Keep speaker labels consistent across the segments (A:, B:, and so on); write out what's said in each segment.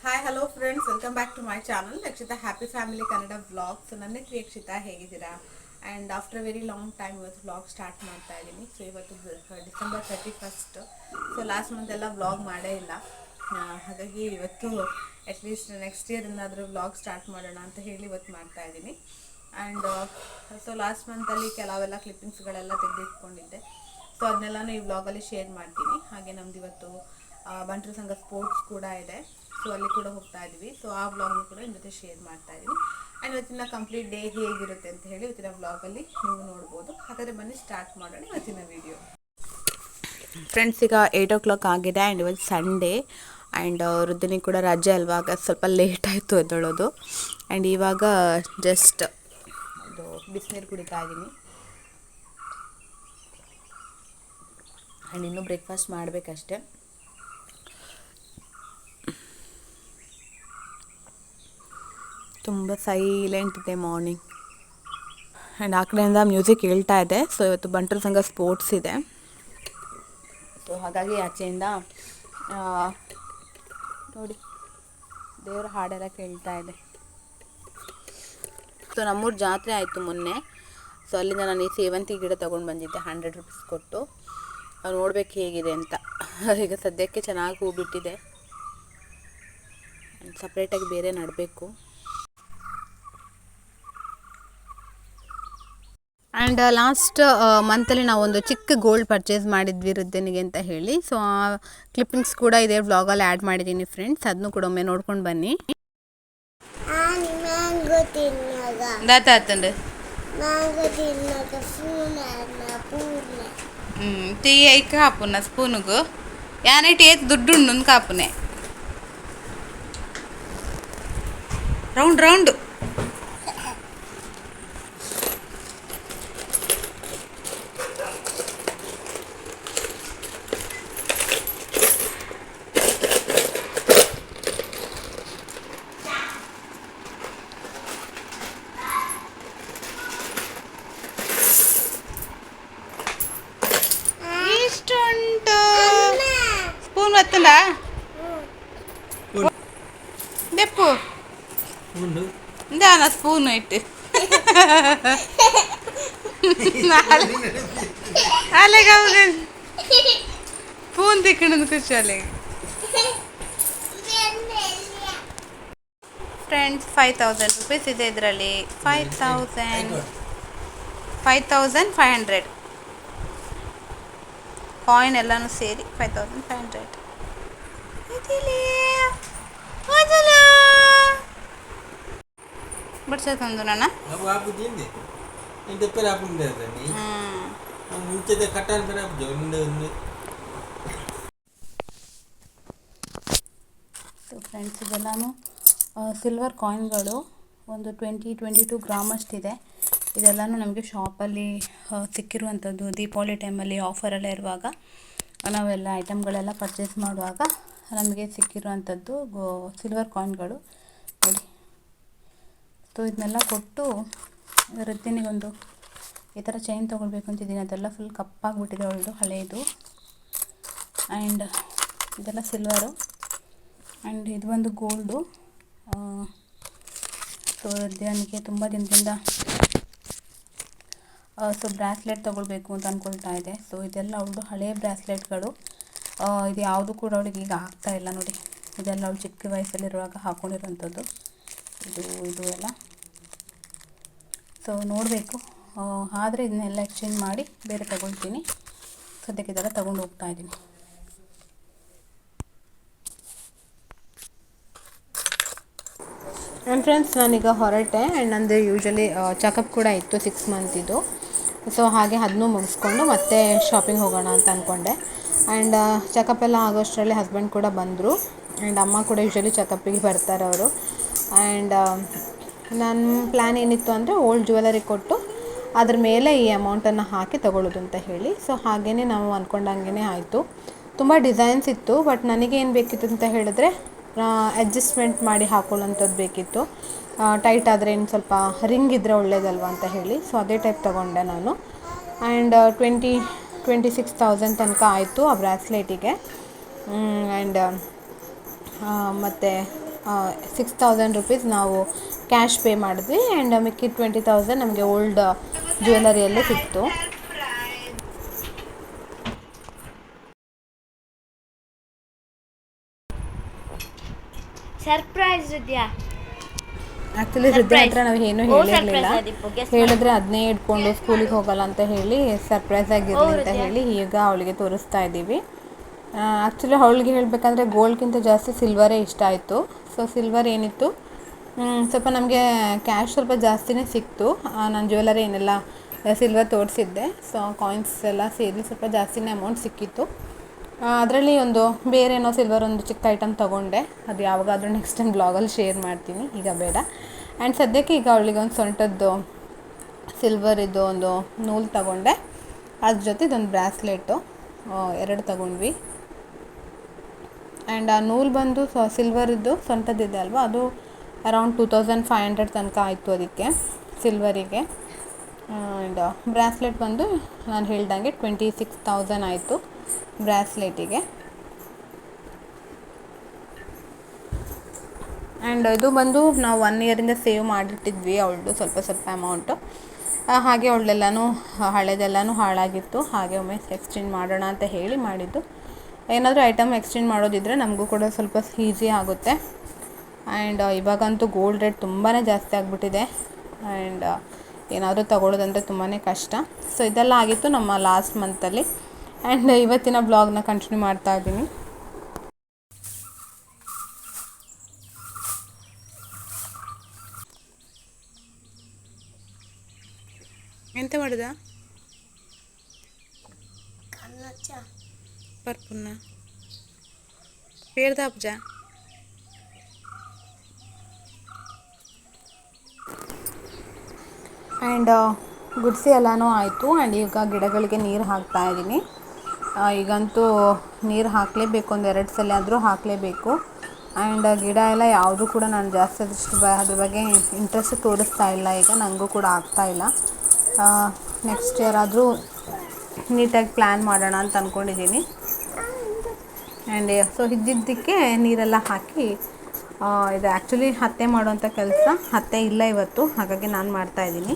A: Hi hello friends, welcome back to my channel Rakshita happy family Kannada vlog. So ನನ್ನ ಹೆಸರು ರಕ್ಷಿತಾ, ಹೇಗಿದ್ದೀರಾ? And after very long time ಇವತ್ತು vlog start ಮಾಡ್ತಾ ಇದ್ದೀನಿ. So ಇವತ್ತು ಡಿಸೆಂಬರ್ 31. ಸೊ ಲಾಸ್ಟ್ ಮಂತ್ ಎಲ್ಲ ವ್ಲಾಗ್ ಮಾಡೇ ಇಲ್ಲ. ಹಾಗಾಗಿ ಇವತ್ತು ಅಟ್ಲೀಸ್ಟ್ ನೆಕ್ಸ್ಟ್ ಇಯರ್ ಏನಾದರೂ ವ್ಲಾಗ್ ಸ್ಟಾರ್ಟ್ ಮಾಡೋಣ ಅಂತ ಹೇಳಿ ಇವತ್ತು ಮಾಡ್ತಾ ಇದ್ದೀನಿ. ಆ್ಯಂಡ್ ಸೊ ಲಾಸ್ಟ್ ಮಂತಲ್ಲಿ ಕೆಲವೆಲ್ಲ ಕ್ಲಿಪ್ಪಿಂಗ್ಸ್ಗಳೆಲ್ಲ ತೆಗೆದಿಟ್ಕೊಂಡಿದ್ದೆ. ಸೊ ಅದನ್ನೆಲ್ಲನೂ ಈ ವ್ಲಾಗಲ್ಲಿ ಶೇರ್ ಮಾಡ್ತೀನಿ. ಹಾಗೆ ನಮ್ದು ಇವತ್ತು ಬಂಟರ ಸಂಘ ಸ್ಪೋರ್ಟ್ಸ್ ಕೂಡ ಇದೆ. ಸೊ ಅಲ್ಲಿ ಕೂಡ ಹೋಗ್ತಾ ಇದ್ದೀವಿ. ಸೊ ಆ ವ್ಲಾಗ್ನ ಕೂಡ ನಿಮ್ಮ ಜೊತೆ ಶೇರ್ ಮಾಡ್ತಾ ಇದ್ದೀನಿ. ಆ್ಯಂಡ್ ಇವತ್ತಿನ ಕಂಪ್ಲೀಟ್ ಡೇ ಹೇಗಿರುತ್ತೆ ಅಂತ ಹೇಳಿ ಇವತ್ತಿನ ವ್ಲಾಗಲ್ಲಿ ನೀವು ನೋಡ್ಬೋದು. ಹಾಗಾದರೆ ಬನ್ನಿ ಸ್ಟಾರ್ಟ್ ಮಾಡೋಣ ಇವತ್ತಿನ ವಿಡಿಯೋ. ಫ್ರೆಂಡ್ಸ್, ಈಗ 8 o'clock ಆಗಿದೆ. ಆ್ಯಂಡ್ ಇವತ್ತು ಸಂಡೇ. ಆ್ಯಂಡ್ ವೃದ್ಧಿನಿ ಕೂಡ ರಜೆ ಅಲ್ವಾ, ಸ್ವಲ್ಪ ಲೇಟ್ ಆಯಿತು ಎದ್ದೇಳೋದು. ಆ್ಯಂಡ್ ಇವಾಗ ಜಸ್ಟ್ ಅದು ಬಿಸಿನೀರು ಕುಡಿತಾ ಇದ್ದೀನಿ. ಆ್ಯಂಡ್ ಇನ್ನೂ ಬ್ರೇಕ್ಫಾಸ್ಟ್ ಮಾಡಬೇಕಷ್ಟೆ. ತುಂಬ ಸೈಲೆಂಟ್ ಇದೆ ಮಾರ್ನಿಂಗ್. ಆ್ಯಂಡ್ ಆ ಕಡೆಯಿಂದ ಮ್ಯೂಸಿಕ್ ಹೇಳ್ತಾ ಇದೆ. ಸೊ ಇವತ್ತು ಬಂಟರ ಸಂಘ ಸ್ಪೋರ್ಟ್ಸ್ ಇದೆ. ಸೊ ಹಾಗಾಗಿ ಆಚೆಯಿಂದ ನೋಡಿ ದೇವರ ಹಾಡೆಲ್ಲ ಕೇಳ್ತಾ ಇದೆ. ಸೊ ನಮ್ಮೂರು ಜಾತ್ರೆ ಆಯಿತು ಮೊನ್ನೆ. ಸೊ ಅಲ್ಲಿಂದ ನಾನು ಈ ಸೇವಂತಿ ಗಿಡ ತೊಗೊಂಡು ಬಂದಿದ್ದೆ 100 ರೂಪೀಸ್ ಕೊಟ್ಟು. ನೋಡ್ಬೇಕು ಹೇಗಿದೆ ಅಂತ. ಈಗ ಸದ್ಯಕ್ಕೆ ಚೆನ್ನಾಗಿ ಹೂ ಬಿಟ್ಟಿದೆ. ಸಪ್ರೇಟಾಗಿ ಬೇರೆ ನಡಬೇಕು. ಆ್ಯಂಡ್ ಲಾಸ್ಟ್ ಮಂತಲ್ಲಿ ನಾವು ಒಂದು ಚಿಕ್ಕ ಗೋಲ್ಡ್ ಪರ್ಚೇಸ್ ಮಾಡಿದ್ವಿ ವೃದ್ಧನಿಗೆ ಅಂತ ಹೇಳಿ. ಸೊ ಆ ಕ್ಲಿಪ್ಪಿಂಗ್ಸ್ ಕೂಡ ಇದೇ ವ್ಲಾಗಲ್ಲಿ ಆ್ಯಡ್ ಮಾಡಿದ್ದೀನಿ ಫ್ರೆಂಡ್ಸ್. ಅದನ್ನು ಕೂಡ ಒಮ್ಮೆ ನೋಡ್ಕೊಂಡು ಬನ್ನಿ. టీ అయి కాపున్న స్పూనుకు యానైతే ఏది దుడ్డు ఉండు కాపునే రౌండ్ రౌండ్ స్పూన్ వస్తుందా దెప్పు ఇందా స్పూన్ ఇట్టు అలాగే స్పూన్ తిక్కడు కూర్చోలే. ಫ್ರೆಂಡ್ಸ್ 5000 ರೂಪೀಸ್ ಇದೆ ಇದರಲ್ಲಿ. 5500 ಕಾಯಿನ್ ಎಲ್ಲನೂ ಸೇರಿ 5500. ಬಿಡ್ಸಂದು ನನ್ನ ಸೊ ಫ್ರೆಂಡ್ಸ್, ಇದೆಲ್ಲನೂ ಸಿಲ್ವರ್ ಕಾಯಿನ್ಗಳು. ಒಂದು 22 ಗ್ರಾಮ್ ಅಷ್ಟಿದೆ. ಇದೆಲ್ಲನೂ ನಮಗೆ ಶಾಪಲ್ಲಿ ಸಿಕ್ಕಿರುವಂಥದ್ದು. ದೀಪಾವಳಿ ಟೈಮಲ್ಲಿ ಆಫರೆಲ್ಲ ಇರುವಾಗ ನಾವೆಲ್ಲ ಐಟಮ್ಗಳೆಲ್ಲ ಪರ್ಚೇಸ್ ಮಾಡುವಾಗ ನಮಗೆ ಸಿಕ್ಕಿರುವಂಥದ್ದು ಸಿಲ್ವರ್ ಕಾಯಿನ್ಗಳು ನೋಡಿ. ಸೊ ಇದನ್ನೆಲ್ಲ ಕೊಟ್ಟು ವೃದ್ಧಿನಿಗೊಂದು ಈ ಥರ ಚೈನ್ ತೊಗೊಳ್ಬೇಕು ಅಂತಿದ್ದೀನಿ. ಅದೆಲ್ಲ ಫುಲ್ ಕಪ್ಪಾಗಿಬಿಟ್ಟಿದೆ ಅವಳದು ಹಳೆಯದು. ಆ್ಯಂಡ್ ಇದೆಲ್ಲ ಸಿಲ್ವರು. ಆ್ಯಂಡ್ ಇದು ಒಂದು ಗೋಲ್ಡು. ಸೊ ವೃದ್ಧಿನಿಗೆ ತುಂಬ ದಿನದಿಂದ ಸೊ ಬ್ರಾಸ್ಲೆಟ್ ತೊಗೊಳ್ಬೇಕು ಅಂತ ಅಂದ್ಕೊಳ್ತಾ ಇದೆ. ಸೊ ಇದೆಲ್ಲ ಅವಳದು ಹಳೆಯ ಬ್ರಾಸ್ಲೆಟ್ಗಳು. ಇದು ಯಾವುದು ಕೂಡ ಅವಳಿಗೆ ಈಗ ಆಗ್ತಾಯಿಲ್ಲ ನೋಡಿ. ಇದೆಲ್ಲ ಅವಳು ಚಿಕ್ಕ ವಯಸ್ಸಲ್ಲಿರುವಾಗ ಹಾಕ್ಕೊಂಡಿರೋಂಥದ್ದು ಇದು ಎಲ್ಲ. ಸೊ ನೋಡಬೇಕು. ಆದರೆ ಇದನ್ನೆಲ್ಲ ಎಕ್ಸ್ಚೇಂಜ್ ಮಾಡಿ ಬೇರೆ ತಗೊಳ್ತೀನಿ. ಸದ್ಯಕ್ಕೆ ಇದೆಲ್ಲ ತೊಗೊಂಡು ಹೋಗ್ತಾ ಇದ್ದೀನಿ. ನನ್ನ ಫ್ರೆಂಡ್ಸ್, ನಾನೀಗ ಹೊರಟೆ. ಆ್ಯಂಡ್ ನಂದು ಯೂಶ್ವಲಿ ಚೆಕಪ್ ಕೂಡ ಇತ್ತು 6 ಮಂತಿದು. ಸೊ ಹಾಗೆ ಅದನ್ನೂ ಮುಗಿಸ್ಕೊಂಡು ಮತ್ತೆ ಶಾಪಿಂಗ್ ಹೋಗೋಣ ಅಂತ ಅಂದ್ಕೊಂಡೆ. ಆ್ಯಂಡ್ ಚೆಕಪ್ ಎಲ್ಲ ಆಗೋಷ್ಟರಲ್ಲಿ ಹಸ್ಬೆಂಡ್ ಕೂಡ ಬಂದರು. ಆ್ಯಂಡ್ ಅಮ್ಮ ಕೂಡ ಯೂಶ್ವಲಿ ಚೆಕಪ್ಪಿಗೆ ಬರ್ತಾರೆ ಅವರು. ಆ್ಯಂಡ್ ನನ್ನ ಪ್ಲ್ಯಾನ್ ಏನಿತ್ತು ಅಂದರೆ ಓಲ್ಡ್ ಜ್ಯುವೆಲರಿ ಕೊಟ್ಟು ಅದ್ರ ಮೇಲೆ ಈ ಅಮೌಂಟನ್ನು ಹಾಕಿ ತೊಗೊಳ್ಳೋದು ಅಂತ ಹೇಳಿ. ಸೊ ಹಾಗೇ ನಾವು ಅಂದ್ಕೊಂಡಂಗೆ ಆಯಿತು. ತುಂಬ ಡಿಸೈನ್ಸ್ ಇತ್ತು. ಬಟ್ ನನಗೇನು ಬೇಕಿತ್ತು ಅಂತ ಹೇಳಿದ್ರೆ ಅಡ್ಜಸ್ಟ್ಮೆಂಟ್ ಮಾಡಿ ಹಾಕೊಳ್ಳೋಂಥದ್ದು ಬೇಕಿತ್ತು. ಟೈಟ್ ಆದರೆ ಇನ್ನು ಸ್ವಲ್ಪ ರಿಂಗ್ ಇದ್ದರೆ ಒಳ್ಳೇದಲ್ವ ಅಂತ ಹೇಳಿ. ಸೊ ಅದೇ ಟೈಪ್ ತೊಗೊಂಡೆ ನಾನು. ಆ್ಯಂಡ್ 26,000 ತನಕ ಆಯಿತು ಆ ಬ್ರಾಸ್ಲೆಟಿಗೆ. ಆ್ಯಂಡ್ ಮತ್ತು 6,000 ರುಪೀಸ್ ನಾವು ಕ್ಯಾಶ್ ಪೇ ಮಾಡಿದ್ವಿ ಆ್ಯಂಡ್ ಮಿಕ್ಕಿದ 20,000 ನಮಗೆ ಓಲ್ಡ್ ಜ್ಯುವೆಲರಿಯಲ್ಲೇ ಸಿಕ್ತು.
B: ಸರ್ಪ್ರೈಸ್ ಇದೆಯಾ?
A: ಆ್ಯಕ್ಚುಲಿ ಹೃದಯ ಹತ್ರ ನಾವು ಏನೂ ಹೇಳಿರಲಿಲ್ಲ, ಹೇಳಿದ್ರೆ ಅದನ್ನೇ ಇಟ್ಕೊಂಡು ಸ್ಕೂಲಿಗೆ ಹೋಗಲ್ಲ ಅಂತ ಹೇಳಿ ಸರ್ಪ್ರೈಸ್ ಆಗಿರಲಿ ಅಂತ ಹೇಳಿ ಈಗ ಅವಳಿಗೆ ತೋರಿಸ್ತಾ ಇದ್ದೀವಿ. ಆ್ಯಕ್ಚುಲಿ ಅವಳಿಗೆ ಹೇಳಬೇಕಂದ್ರೆ ಗೋಲ್ಡ್ಗಿಂತ ಜಾಸ್ತಿ ಸಿಲ್ವರೇ ಇಷ್ಟ ಆಯಿತು. ಸೊ ಸಿಲ್ವರ್ ಏನಿತ್ತು ಸ್ವಲ್ಪ ನಮಗೆ ಕ್ಯಾಶ್ ಸ್ವಲ್ಪ ಜಾಸ್ತಿನೇ ಸಿಕ್ತು. ನಾನು ಜ್ಯುವೆಲರಿ ಏನೆಲ್ಲ ಸಿಲ್ವರ್ ತೋರಿಸಿದ್ದೆ, ಸೊ ಕಾಯಿನ್ಸ್ ಎಲ್ಲ ಸೇರಿ ಸ್ವಲ್ಪ ಜಾಸ್ತಿನೇ ಅಮೌಂಟ್ ಸಿಕ್ಕಿತ್ತು. ಅದರಲ್ಲಿ ಒಂದು ಬೇರೆ ಏನೋ ಸಿಲ್ವರ್ ಒಂದು ಚಿಕ್ಕ ಐಟಮ್ ತೊಗೊಂಡೆ, ಅದು ಯಾವಾಗಾದರೂ ನೆಕ್ಸ್ಟ್ ಟೈಮ್ ಬ್ಲಾಗಲ್ಲಿ ಶೇರ್ ಮಾಡ್ತೀನಿ, ಈಗ ಬೇಡ. ಆ್ಯಂಡ್ ಸದ್ಯಕ್ಕೆ ಈಗ ಅವಳಿಗೆ ಒಂದು ಸೊಂಟದ್ದು ಸಿಲ್ವರಿದ್ದು ಒಂದು ನೂಲು ತಗೊಂಡೆ, ಅದ್ರ ಜೊತೆ ಇದೊಂದು ಬ್ರಾಸ್ಲೆಟು 2 ತಗೊಂಡ್ವಿ. ಆ್ಯಂಡ್ ಆ ನೂಲು ಬಂದು ಸಿಲ್ವರಿದ್ದು ಸೊಂಟದಿದೆ ಅಲ್ವಾ, ಅದು ಅರೌಂಡ್ 2,500 ತನಕ ಆಯಿತು ಅದಕ್ಕೆ ಸಿಲ್ವರಿಗೆ. ಆ್ಯಂಡ್ ಬ್ರಾಸ್ಲೆಟ್ ಬಂದು ನಾನು ಹೇಳ್ದಂಗೆ 26,000 ಆಯಿತು ಬ್ರಾಸ್ಲೆಟಿಗೆ. ಆ್ಯಂಡ್ ಇದು ಬಂದು ನಾವು 1 ಇಯರಿಂದ ಸೇವ್ ಮಾಡಿಟ್ಟಿದ್ವಿ ಅವಳದು ಸ್ವಲ್ಪ ಸ್ವಲ್ಪ ಅಮೌಂಟು. ಹಾಗೆ ಅವಳೆಲ್ಲನೂ ಹಳೆದೆಲ್ಲನೂ ಹಾಳಾಗಿತ್ತು, ಹಾಗೆ ಒಮ್ಮೆ ಎಕ್ಸ್ಚೇಂಜ್ ಮಾಡೋಣ ಅಂತ ಹೇಳಿ ಮಾಡಿದ್ದು. ಏನಾದರೂ ಐಟಮ್ ಎಕ್ಸ್ಚೇಂಜ್ ಮಾಡೋದಿದ್ದರೆ ನಮಗೂ ಕೂಡ ಸ್ವಲ್ಪ ಈಸಿ ಆಗುತ್ತೆ. ಆ್ಯಂಡ್ ಇವಾಗಂತೂ ಗೋಲ್ಡ್ ರೇಟ್ ತುಂಬಾ ಜಾಸ್ತಿ ಆಗಿಬಿಟ್ಟಿದೆ, ಆ್ಯಂಡ್ ಏನಾದರೂ ತಗೊಳ್ಳೋದಂದರೆ ತುಂಬಾ ಕಷ್ಟ. ಸೊ ಇದೆಲ್ಲ ಆಗಿತ್ತು ನಮ್ಮ ಲಾಸ್ಟ್ ಮಂತಲ್ಲಿ. ಆ್ಯಂಡ್ ಇವತ್ತಿನ ಬ್ಲಾಗ್ನ ಕಂಟಿನ್ಯೂ ಮಾಡ್ತಾ ಇದ್ದೀನಿ. ಎಂತ ಮಾಡುದ ಪರ್ಪುನ್ನ ಪೇರ್ದ ಅಬ್ಜ ಆ್ಯಂಡ್ ಗುಡಿಸಿ ಎಲ್ಲನೂ ಆಯಿತು. ಆ್ಯಂಡ್ ಈಗ ಗಿಡಗಳಿಗೆ ನೀರು ಹಾಕ್ತಾಯಿದ್ದೀನಿ. ಈಗಂತೂ ನೀರು ಹಾಕಲೇಬೇಕು, ಒಂದು 2 ಸಲ ಆದರೂ ಹಾಕಲೇಬೇಕು. ಆ್ಯಂಡ್ ಗಿಡ ಎಲ್ಲ ಯಾವುದೂ ಕೂಡ ನಾನು ಜಾಸ್ತಿ ಅದ್ರ ಬಗ್ಗೆ ಇಂಟ್ರೆಸ್ಟ್ ತೋರಿಸ್ತಾ ಇಲ್ಲ, ಈಗ ನನಗೂ ಕೂಡ ಆಗ್ತಾಯಿಲ್ಲ. ನೆಕ್ಸ್ಟ್ ಇಯರ್ ಆದರೂ ನೀಟಾಗಿ ಪ್ಲ್ಯಾನ್ ಮಾಡೋಣ ಅಂತ ಅಂದ್ಕೊಂಡಿದ್ದೀನಿ. ಆ್ಯಂಡ್ ಸೊ ಇದ್ದಿದ್ದಕ್ಕೆ ನೀರೆಲ್ಲ ಹಾಕಿ ಇದು ಆ್ಯಕ್ಚುಲಿ ಅತ್ತೆ ಮಾಡುವಂಥ ಕೆಲಸ. ಅತ್ತೆ ಇಲ್ಲ ಇವತ್ತು, ಹಾಗಾಗಿ ನಾನು ಮಾಡ್ತಾಯಿದ್ದೀನಿ.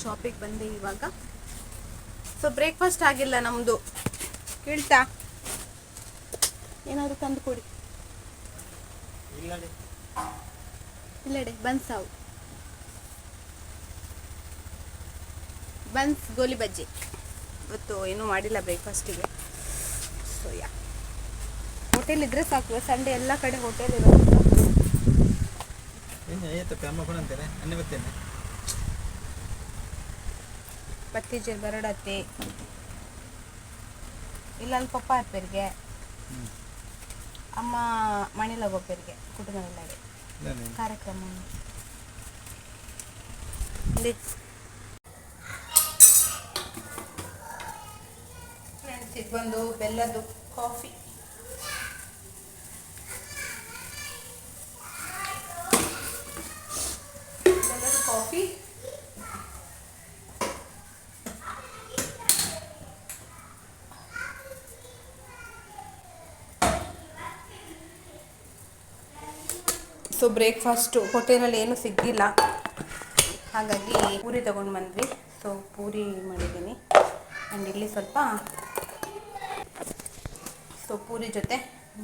A: ಶಾಪಿಗೆ ಬಂದೆ ಇವಾಗ. ಸೊ ಬ್ರೇಕ್ಫಾಸ್ಟ್ ಆಗಿಲ್ಲ ನಮ್ಮದು. ಕೇಳ್ತಾ ಏನಾದರೂ ತಂದು ಕೊಡಿ. ಇಲ್ಲಡೆ ಬನ್ಸಾವು ಬನ್ಸ್ ಗೋಲಿ ಬಜ್ಜಿ. ಇವತ್ತು ಏನೂ ಮಾಡಿಲ್ಲ ಬ್ರೇಕ್ಫಾಸ್ಟಿಗೆ. ಸೊ ಹೋಟೆಲ್ ಇದ್ದರೆ ಸಾಕು, ಸಂಡೇ ಎಲ್ಲ ಕಡೆ ಹೋಟೆಲ್ ಇರೋದ್ರಿಂದ ಬತ್ತೀಜೆ ಬರಡತ್ತೆ ಇಲ್ಲ ಅಲ್ಲಿ ಪಪ್ಪ ಅಪ್ಪರಿಗೆ ಅಮ್ಮ ಮಣಿಲಗೊಬ್ಬರಿಗೆ ಕುಟುಂಬವಿಲ್ಲಡೆ ಕಾರ್ಯಕ್ರಮ. ಫ್ರೆಂಡ್ಸ್ ಇದು ಬಂದು ಬೆಲ್ಲದ್ದು ಕಾಫಿ. ಬೆಲ್ಲದ ಕಾಫಿ ಸೊ ಬ್ರೇಕ್ಫಾಸ್ಟು ಹೋಟೆಲಲ್ಲಿ ಏನೂ ಸಿಗಲಿಲ್ಲ, ಹಾಗಾಗಿ ಪೂರಿ ತೊಗೊಂಡು ಬಂದ್ವಿ. ಸೊ ಪೂರಿ ಮಾಡಿದ್ದೀನಿ. ಆ್ಯಂಡ್ ಇಲ್ಲಿ ಸ್ವಲ್ಪ ಪೂರಿ ಜೊತೆ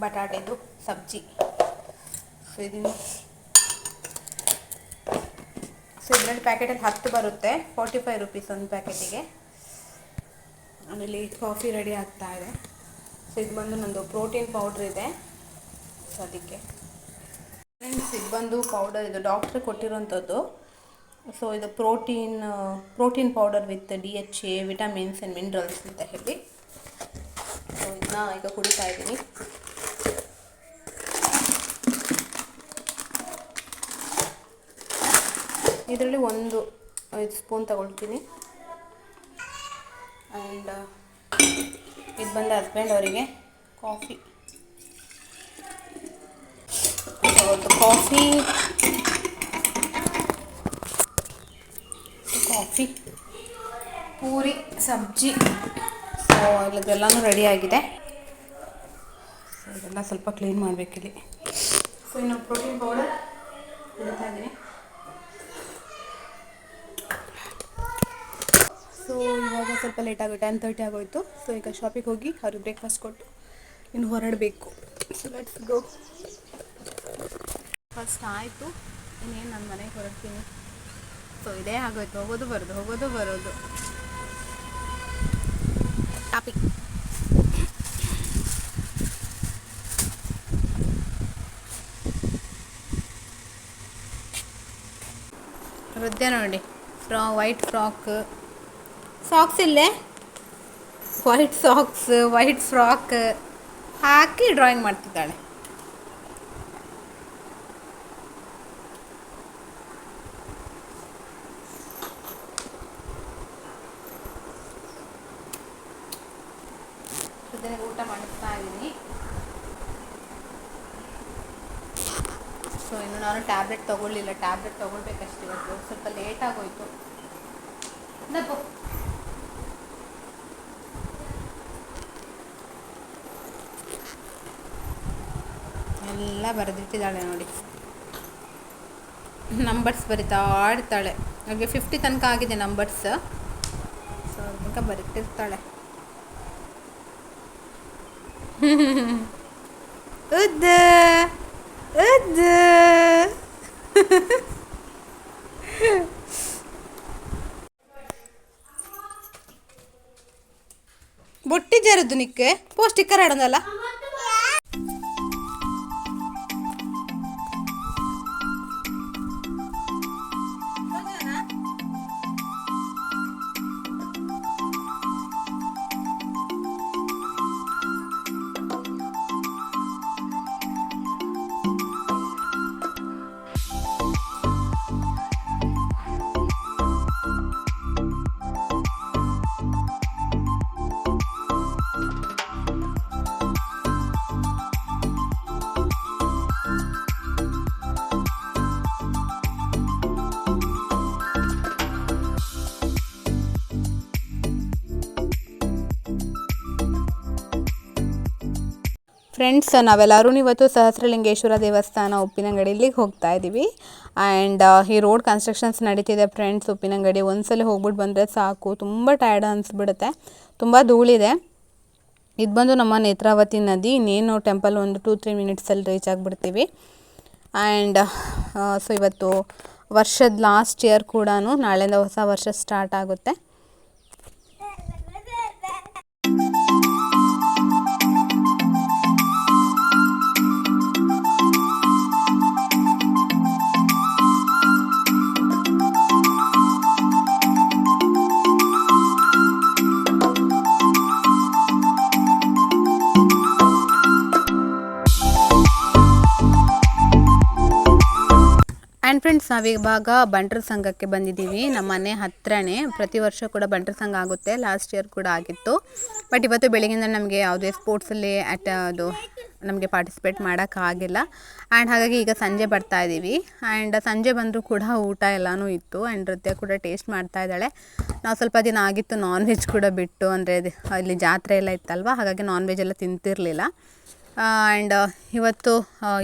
A: ಬಟಾಟೆದು ಸಬ್ಜಿ. ಸೊ ಇದನ್ನು ಇದರಲ್ಲಿ ಪ್ಯಾಕೆಟಲ್ಲಿ 10 ಬರುತ್ತೆ, 45 ರುಪೀಸ್ ಒಂದು ಪ್ಯಾಕೆಟಿಗೆ. ಆಮೇಲೆ ಕಾಫಿ ರೆಡಿ ಆಗ್ತಾ ಇದೆ. ಸೊ ಇದು ಬಂದು ನಂದು ಪ್ರೋಟೀನ್ ಪೌಡ್ರ್ ಇದೆ, ಸೊ ಅದಕ್ಕೆ. ಫ್ರೆಂಡ್ಸ್ ಇದು ಬಂದು ಪೌಡರ್, ಇದು ಡಾಕ್ಟ್ರ್ ಕೊಟ್ಟಿರೋಂಥದ್ದು. ಸೊ ಇದು protein powder with DHA vitamins and minerals ಅಂತ ಹೇಳಿ. ಸೊ ಇದನ್ನ ಈಗ ಕುಡಿತಾ ಇದ್ದೀನಿ. ಇದರಲ್ಲಿ 1 ಸ್ಪೂನ್ ತಗೊಳ್ತೀನಿ. ಆ್ಯಂಡ್ ಇದು ಬಂದ ಹಸ್ಬೆಂಡ್ ಅವರಿಗೆ ಕಾಫಿ ಪೂರಿ ಸಬ್ಜಿ. ಸೊ ಇಲ್ಲದೆಲ್ಲನೂ ರೆಡಿಯಾಗಿದೆ. ಸೊ ಇದೆಲ್ಲ ಸ್ವಲ್ಪ ಕ್ಲೀನ್ ಮಾಡಬೇಕಿಲ್ಲಿ. ಸೊ ಇನ್ನು ಪ್ರೋಟೀನ್ ಪೌಡರ್ ಇಡ್ತಾ ಇದ್ದೀನಿ. ಸೊ ಇವಾಗ ಸ್ವಲ್ಪ ಲೇಟಾಗಿ 10:30 ಆಗೋಯಿತು. ಸೊ ಈಗ ಶಾಪಿಗೆ ಹೋಗಿ ಅವ್ರಿಗೆ ಬ್ರೇಕ್ಫಾಸ್ಟ್ ಕೊಟ್ಟು ಇನ್ನು ಹೊರಡಬೇಕು. So let's go. ಫಸ್ಟ್ ಆಯಿತು, ಇನ್ನೇನು ನನ್ನ ಮನೆಗೆ ಹೊರಡ್ತೀನಿ. ಸೊ ಇದೇ ಆಗೋಯ್ತು, ಹೋಗೋದು ಬರೋದು ಟಾಪಿಕ್. ಹೃದಯ ನೋಡಿ, ವೈಟ್ ಫ್ರಾಕ್, ಸಾಕ್ಸ್ ಇಲ್ಲೇ ವೈಟ್ ಸಾಕ್ಸ್, ವೈಟ್ ಫ್ರಾಕ್ ಹಾಕಿ ಡ್ರಾಯಿಂಗ್ ಮಾಡ್ತಿದ್ದಾಳೆ. ಊಟ ಮಾಡಿಸ್ತಾ ಇದ್ದೀನಿ. ಸೊ ಇನ್ನು ನಾನು ಟ್ಯಾಬ್ಲೆಟ್ ತೊಗೊಳ್ಳಿಲ್ಲ, ಟ್ಯಾಬ್ಲೆಟ್ ತೊಗೊಳ್ಬೇಕಷ್ಟು. ಇವತ್ತು ಸ್ವಲ್ಪ ಲೇಟ್ ಆಗೋಯ್ತು. ಎಲ್ಲ ಬರೆದಿಟ್ಟಿದ್ದಾಳೆ ನೋಡಿ, ನಂಬರ್ಸ್ ಬರಿತಾ ಇರ್ತಾಳೆ. ಹಾಗೆ 50 ತನಕ ಆಗಿದೆ ನಂಬರ್ಸ್. ಸೊ ಅದಕ್ಕೆ ಬರೀತಿರ್ತಾಳೆ. ಬೊಟ್ಟಿ ಜರದು ನಿಕ್ಕೆ ಪೋಸ್ಟಿಕ್ಕರ್ ಆಡೋದಲ್ಲ. ಫ್ರೆಂಡ್ಸ್, ನಾವೆಲ್ಲರೂ ಇವತ್ತು ಸಹಸ್ರಲಿಂಗೇಶ್ವರ ದೇವಸ್ಥಾನ ಉಪ್ಪಿನಂಗಡಿಯಲ್ಲಿ ಹೋಗ್ತಾ ಇದ್ದೀವಿ. ಆ್ಯಂಡ್ ಈ ರೋಡ್ ಕನ್ಸ್ಟ್ರಕ್ಷನ್ಸ್ ನಡೀತಿದೆ ಫ್ರೆಂಡ್ಸ್. ಉಪ್ಪಿನಂಗಡಿ ಒಂದ್ಸಲ ಹೋಗ್ಬಿಟ್ಟು ಬಂದರೆ ಸಾಕು, ತುಂಬ ಟಯರ್ಡ್ ಅನಿಸ್ಬಿಡುತ್ತೆ, ತುಂಬ ಧೂಳಿದೆ. ಇದು ಬಂದು ನಮ್ಮ ನೇತ್ರಾವತಿ ನದಿ. ಇನ್ನೇನು ಟೆಂಪಲ್ ಒಂದು 2-3 ಮಿನಿಟ್ಸಲ್ಲಿ ರೀಚ್ ಆಗಿಬಿಡ್ತೀವಿ. ಆ್ಯಂಡ್ ಸೊ ಇವತ್ತು ವರ್ಷದ ಲಾಸ್ಟ್ ಇಯರ್ ಕೂಡ, ನಾಳೆಯಿಂದ ಹೊಸ ವರ್ಷ ಸ್ಟಾರ್ಟ್ ಆಗುತ್ತೆ. ಆ್ಯಂಡ್ ಫ್ರೆಂಡ್ಸ್, ನಾವಿವಾಗ ಬಂಟರ ಸಂಘಕ್ಕೆ ಬಂದಿದ್ದೀವಿ. ನಮ್ಮ ಮನೆ ಹತ್ರನೇ. ಪ್ರತಿ ವರ್ಷ ಕೂಡ ಬಂಟರ ಸಂಘ ಆಗುತ್ತೆ. ಲಾಸ್ಟ್ ಇಯರ್ ಕೂಡ ಆಗಿತ್ತು. ಬಟ್ ಇವತ್ತು ಬೆಳಗ್ಗಿಂದ ನಮಗೆ ಯಾವುದೇ ಸ್ಪೋರ್ಟ್ಸಲ್ಲಿ ಅದು ನಮಗೆ ಪಾರ್ಟಿಸಿಪೇಟ್ ಮಾಡೋಕ್ಕಾಗಿಲ್ಲ. ಆ್ಯಂಡ್ ಹಾಗಾಗಿ ಈಗ ಸಂಜೆ ಬರ್ತಾ ಇದ್ದೀವಿ. ಆ್ಯಂಡ್ ಸಂಜೆ ಬಂದರೂ ಕೂಡ ಊಟ ಎಲ್ಲನೂ ಇತ್ತು. ಆ್ಯಂಡ್ ನೃತ್ಯ ಕೂಡ ಟೇಸ್ಟ್ ಮಾಡ್ತಾ ಇದ್ದಾಳೆ. ನಾವು ಸ್ವಲ್ಪ ದಿನ ಆಗಿತ್ತು ನಾನ್ ವೆಜ್ ಕೂಡ ಬಿಟ್ಟು, ಅಂದರೆ ಅಲ್ಲಿ ಜಾತ್ರೆ ಎಲ್ಲ ಇತ್ತಲ್ವ, ಹಾಗಾಗಿ ನಾನ್ ವೆಜ್ ಎಲ್ಲ ತಿಂತಿರಲಿಲ್ಲ. ಆ್ಯಂಡ್ ಇವತ್ತು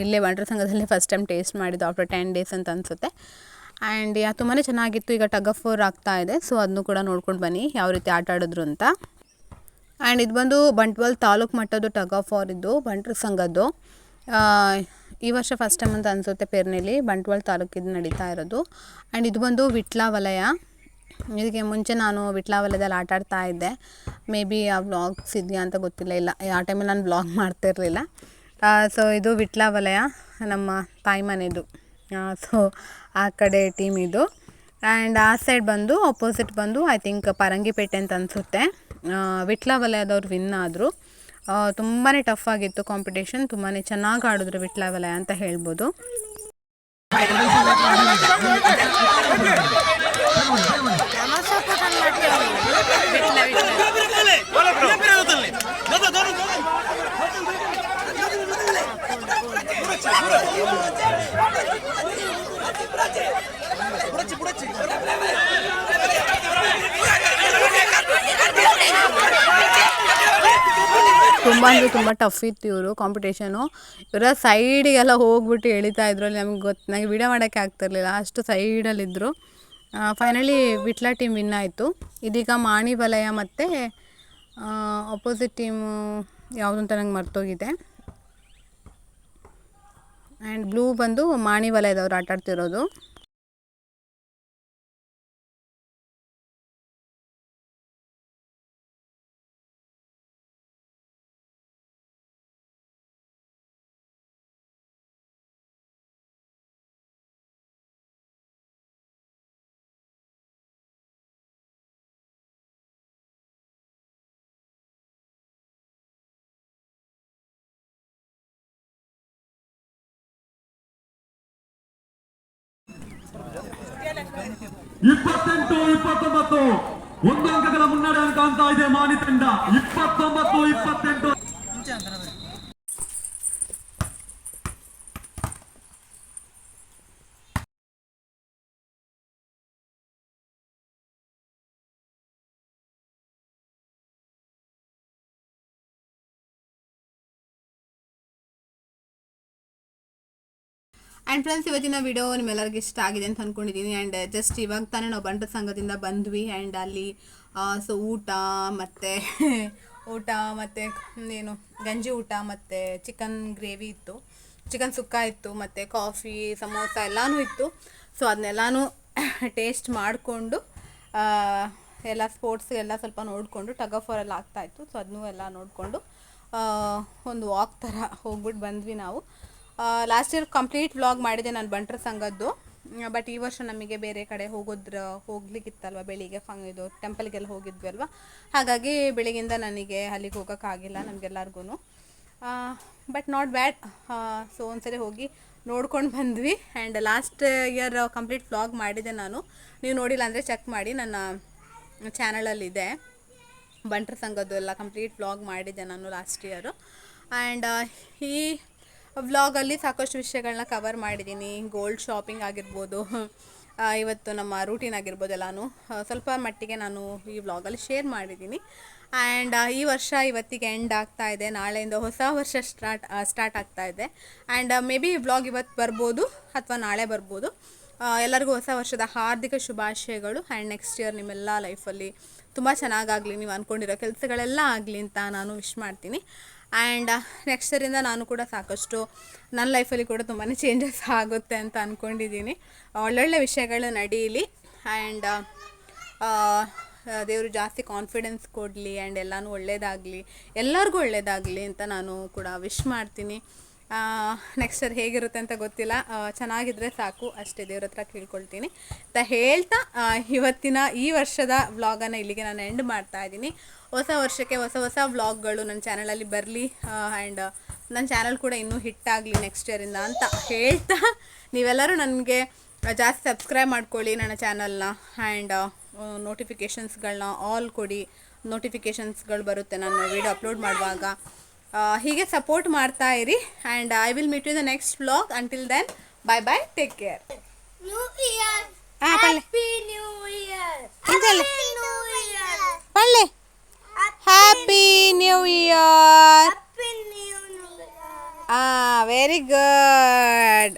A: ಇಲ್ಲೇ ಬಂಟರ ಸಂಘದಲ್ಲಿ ಫಸ್ಟ್ ಟೈಮ್ ಟೇಸ್ಟ್ ಮಾಡಿದ್ದು ಆಫ್ಟರ್ 10 ಡೇಸ್ ಅಂತ ಅನಿಸುತ್ತೆ. ಆ್ಯಂಡ್ ತುಂಬಾ ಚೆನ್ನಾಗಿತ್ತು. ಈಗ ಟಗ್ ಆಫ್ ವಾರ್ ಆಗ್ತಾ ಇದೆ. ಸೊ ಅದನ್ನು ಕೂಡ ನೋಡ್ಕೊಂಡು ಬನ್ನಿ ಯಾವ ರೀತಿ ಆಟ ಆಡಿದ್ರು ಅಂತ. ಆ್ಯಂಡ್ ಇದು ಬಂದು ಬಂಟ್ವಾಳ ತಾಲೂಕು ಮಟ್ಟದ್ದು ಟಗ್ ಆಫ್ ವಾರ್ ಇದ್ದು ಬಂಟರ ಸಂಘದ್ದು. ಈ ವರ್ಷ ಫಸ್ಟ್ ಟೈಮ್ ಅಂತ ಅನಿಸುತ್ತೆ ಪೇರ್ನೆಲಿ ಬಂಟ್ವಾಳ ತಾಲೂಕಿದ್ದು ನಡೀತಾ ಇರೋದು. ಆ್ಯಂಡ್ ಇದು ಬಂದು ವಿಟ್ಲ ವಲಯ. ಇದಕ್ಕೆ ಮುಂಚೆ ನಾನು ವಿಟ್ಲ ವಲಯದಲ್ಲಿ ಆಟ ಆಡ್ತಾ ಇದ್ದೆ. ಮೇ ಬಿ ಆ ವ್ಲಾಗ್ಸ್ ಇದೆಯಾ ಅಂತ ಗೊತ್ತಿಲ್ಲ. ಇಲ್ಲ, ಆ ಟೈಮಲ್ಲಿ ನಾನು ವ್ಲಾಗ್ ಮಾಡ್ತಿರಲಿಲ್ಲ. ಸೊ ಇದು ವಿಟ್ಲ ವಲಯ, ನಮ್ಮ ತಾಯಿ ಮನೆಯದು. ಸೊ ಆ ಕಡೆ ಟೀಮ್ ಇದು. ಆ್ಯಂಡ್ ಆ ಸೈಡ್ ಬಂದು ಅಪೋಸಿಟ್ ಬಂದು ಐ ಥಿಂಕ್ ಪರಂಗಿಪೇಟೆ ಅಂತ ಅನಿಸುತ್ತೆ. ವಿಟ್ಲ ವಲಯದವ್ರು ವಿನ್ ಆದರು. ತುಂಬಾ ಟಫ್ ಆಗಿತ್ತು ಕಾಂಪಿಟೇಷನ್, ತುಂಬಾ ಚೆನ್ನಾಗಿ ಆಡಿದ್ರು ವಿಟ್ಲ ವಲಯ ಅಂತ ಹೇಳ್ಬೋದು. ತುಂಬ ಅಂದರೆ ತುಂಬ ಟಫ್ ಇತ್ತು ಇವರು ಕಾಂಪಿಟೇಷನು. ಇವರ ಸೈಡಿಗೆಲ್ಲ ಹೋಗ್ಬಿಟ್ಟು ಎಳಿತಾ ಇದ್ರು. ಅಲ್ಲಿ ನನಗೆ ವಿಡಿಯೋ ಮಾಡೋಕ್ಕೆ ಆಗ್ತಿರ್ಲಿಲ್ಲ, ಅಷ್ಟು ಸೈಡಲ್ಲಿದ್ದರು. ಫೈನಲಿ ವಿಟ್ಲ ಟೀಮ್ ವಿನ್ ಆಯಿತು. ಇದೀಗ ಮಾಣಿ ವಲಯ ಮತ್ತು ಅಪೋಸಿಟ್ ಟೀಮು ಯಾವುದು ಅಂತ ನಂಗೆ ಮರ್ತೋಗಿದೆ. ಆ್ಯಂಡ್ ಬ್ಲೂ ಬಂದು ಮಾಣಿ ವಲಯದವ್ರು ಆಟಾಡ್ತಿರೋದು.
B: ಇಪ್ಪತ್ತೆಂಟು 29 ಒಂದು ಅಂಕಗಳ ಮುನ್ನಡೆಯನ್ನು ಕಾಣ್ತಾ ಇದೆ ಮಾಣಿ ತಂಡ. 29-28.
A: ಆ್ಯಂಡ್ ಫ್ರೆಂಡ್ಸ್, ಇವತ್ತಿನ ವಿಡಿಯೋ ನಿಮ್ಮೆಲ್ಲರಿಗೂ ಇಷ್ಟ ಆಗಿದೆ ಅಂತ ಅಂದ್ಕೊಂಡಿದ್ದೀನಿ. ಆ್ಯಂಡ್ ಜಸ್ಟ್ ಇವಾಗ ತಾನೇ ನಾವು ಬಂಟರ ಸಂಘದಿಂದ ಬಂದ್ವಿ. ಆ್ಯಂಡ್ ಅಲ್ಲಿ ಸೊ ಊಟ ಮತ್ತು ಏನು ಗಂಜಿ ಊಟ ಮತ್ತು ಚಿಕನ್ ಗ್ರೇವಿ ಇತ್ತು, ಚಿಕನ್ ಸುಕ್ಕ ಇತ್ತು, ಮತ್ತು ಕಾಫಿ, ಸಮೋಸ ಎಲ್ಲನೂ ಇತ್ತು. ಸೊ ಅದನ್ನೆಲ್ಲನೂ ಟೇಸ್ಟ್ ಮಾಡಿಕೊಂಡು ಎಲ್ಲ ಸ್ಪೋರ್ಟ್ಸ್ಗೆಲ್ಲ ಸ್ವಲ್ಪ ನೋಡಿಕೊಂಡು ಟಗ್ ಆಫ್ ವಾರ್ ಎಲ್ಲ ಆಗ್ತಾಯಿತ್ತು. ಸೊ ಅದನ್ನೂ ಎಲ್ಲ ನೋಡಿಕೊಂಡು ಒಂದು ವಾಕ್ ಥರ ಹೋಗ್ಬಿಟ್ಟು ಬಂದ್ವಿ ನಾವು. ಲಾಸ್ಟ್ ಇಯರ್ ಕಂಪ್ಲೀಟ್ ವ್ಲಾಗ್ ಮಾಡಿದೆ ನಾನು ಬಂಟರ ಸಂಘದ್ದು. ಬಟ್ ಈ ವರ್ಷ ನಮಗೆ ಬೇರೆ ಕಡೆ ಹೋಗ್ಲಿಕ್ಕಿತ್ತಲ್ವ, ಬೆಳಿಗ್ಗೆ ಇದು ಟೆಂಪಲ್ಗೆಲ್ಲ ಹೋಗಿದ್ವಿ ಅಲ್ವ. ಹಾಗಾಗಿ ಬೆಳಿಗ್ಗೆಯಿಂದ ನನಗೆ ಅಲ್ಲಿಗೆ ಹೋಗೋಕ್ಕಾಗಿಲ್ಲ ನಮಗೆಲ್ಲರಿಗೂ. But not bad. ಸೊ ಒಂದ್ಸರಿ ಹೋಗಿ ನೋಡ್ಕೊಂಡು ಬಂದ್ವಿ. And last year complete vlog ಮಾಡಿದೆ ನಾನು. ನೀವು ನೋಡಿಲ್ಲ ಅಂದರೆ ಚೆಕ್ ಮಾಡಿ, ನನ್ನ ಚಾನಲಲ್ಲಿದೆ. ಬಂಟರ ಸಂಘದ್ದು ಎಲ್ಲ ಕಂಪ್ಲೀಟ್ ವ್ಲಾಗ್ ಮಾಡಿದ್ದೆ ನಾನು ಲಾಸ್ಟ್ ಇಯರು. ಆ್ಯಂಡ್ ಈ ವ್ಲಾಗಲ್ಲಿ ಸಾಕಷ್ಟು ವಿಷಯಗಳನ್ನ ಕವರ್ ಮಾಡಿದ್ದೀನಿ. ಗೋಲ್ಡ್ ಶಾಪಿಂಗ್ ಆಗಿರ್ಬೋದು, ಇವತ್ತು ನಮ್ಮ ರೂಟೀನ್ ಆಗಿರ್ಬೋದು ಎಲ್ಲನೂ ಸ್ವಲ್ಪ ಮಟ್ಟಿಗೆ ನಾನು ಈ ವ್ಲಾಗಲ್ಲಿ ಶೇರ್ ಮಾಡಿದ್ದೀನಿ. ಆ್ಯಂಡ್ ಈ ವರ್ಷ ಇವತ್ತಿಗೆ ಎಂಡ್ ಆಗ್ತಾ ಇದೆ. ನಾಳೆಯಿಂದ ಹೊಸ ವರ್ಷ ಸ್ಟಾರ್ಟ್ ಆಗ್ತಾ ಇದೆ. ಆ್ಯಂಡ್ ಮೇ ಬಿ ವ್ಲಾಗ್ ಇವತ್ತು ಬರ್ಬೋದು ಅಥವಾ ನಾಳೆ ಬರ್ಬೋದು. ಎಲ್ಲರಿಗೂ ಹೊಸ ವರ್ಷದ ಹಾರ್ದಿಕ ಶುಭಾಶಯಗಳು. ಆ್ಯಂಡ್ ನೆಕ್ಸ್ಟ್ ಇಯರ್ ನಿಮ್ಮೆಲ್ಲ ಲೈಫಲ್ಲಿ ತುಂಬ ಚೆನ್ನಾಗಾಗಲಿ, ನೀವು ಅಂದ್ಕೊಂಡಿರೋ ಕೆಲಸಗಳೆಲ್ಲ ಆಗಲಿ ಅಂತ ನಾನು ವಿಶ್ ಮಾಡ್ತೀನಿ. ಆ್ಯಂಡ್ ನೆಕ್ಸ್ಟ್ ಇಯರಿಂದ ನಾನು ಕೂಡ ಸಾಕಷ್ಟು ನನ್ನ ಲೈಫಲ್ಲಿ ಕೂಡ ತುಂಬಾ ಚೇಂಜಸ್ ಆಗುತ್ತೆ ಅಂತ ಅಂದ್ಕೊಂಡಿದ್ದೀನಿ. ಒಳ್ಳೊಳ್ಳೆ ವಿಷಯಗಳು ನಡೀಲಿ. ಆ್ಯಂಡ್ ದೇವರು ಜಾಸ್ತಿ ಕಾನ್ಫಿಡೆನ್ಸ್ ಕೊಡಲಿ. ಆ್ಯಂಡ್ ಎಲ್ಲನೂ ಒಳ್ಳೆಯದಾಗಲಿ, ಎಲ್ಲರಿಗೂ ಒಳ್ಳೆಯದಾಗಲಿ ಅಂತ ನಾನು ಕೂಡ ವಿಶ್ ಮಾಡ್ತೀನಿ. ನೆಕ್ಸ್ಟ್ ಇಯರ್ ಹೇಗಿರುತ್ತೆ ಅಂತ ಗೊತ್ತಿಲ್ಲ, ಚೆನ್ನಾಗಿದ್ದರೆ ಸಾಕು ಅಷ್ಟೇ, ದೇವ್ರ ಹತ್ರ ಕೇಳ್ಕೊಳ್ತೀನಿ ಅಂತ ಹೇಳ್ತಾ ಇವತ್ತಿನ ಈ ವರ್ಷದ ವ್ಲಾಗನ್ನು ಇಲ್ಲಿಗೆ ನಾನು ಎಂಡ್ ಮಾಡ್ತಾಯಿದ್ದೀನಿ. ಹೊಸ ವರ್ಷಕ್ಕೆ ಹೊಸ ವ್ಲಾಗ್ಗಳು ನನ್ನ ಚಾನಲಲ್ಲಿ ಬರಲಿ. ಆ್ಯಂಡ್ ನನ್ನ ಚಾನಲ್ ಕೂಡ ಇನ್ನೂ ಹಿಟ್ಟಾಗಲಿ ನೆಕ್ಸ್ಟ್ ಇಯರಿಂದ ಅಂತ ಹೇಳ್ತಾ, ನೀವೆಲ್ಲರೂ ನನಗೆ ಜಾಸ್ತಿ ಸಬ್ಸ್ಕ್ರೈಬ್ ಮಾಡ್ಕೊಳ್ಳಿ ನನ್ನ ಚಾನಲ್ನ. ಆ್ಯಂಡ್ ನೋಟಿಫಿಕೇಷನ್ಸ್ಗಳನ್ನ ಆಲ್ ಕೊಡಿ, ನೋಟಿಫಿಕೇಷನ್ಸ್ಗಳು ಬರುತ್ತೆ ನಾನು ವಿಡಿಯೋ ಅಪ್ಲೋಡ್ ಮಾಡುವಾಗ. ಹೀಗೆ ಸಪೋರ್ಟ್ ಮಾಡ್ತಾ ಇರಿ. And I will meet you the next vlog. Until then bye bye, take care.
C: New Year.
A: Happy
C: New Year.
A: ಪಳ್ಳೆ happy new year.
C: Happy New Year.
A: Very good.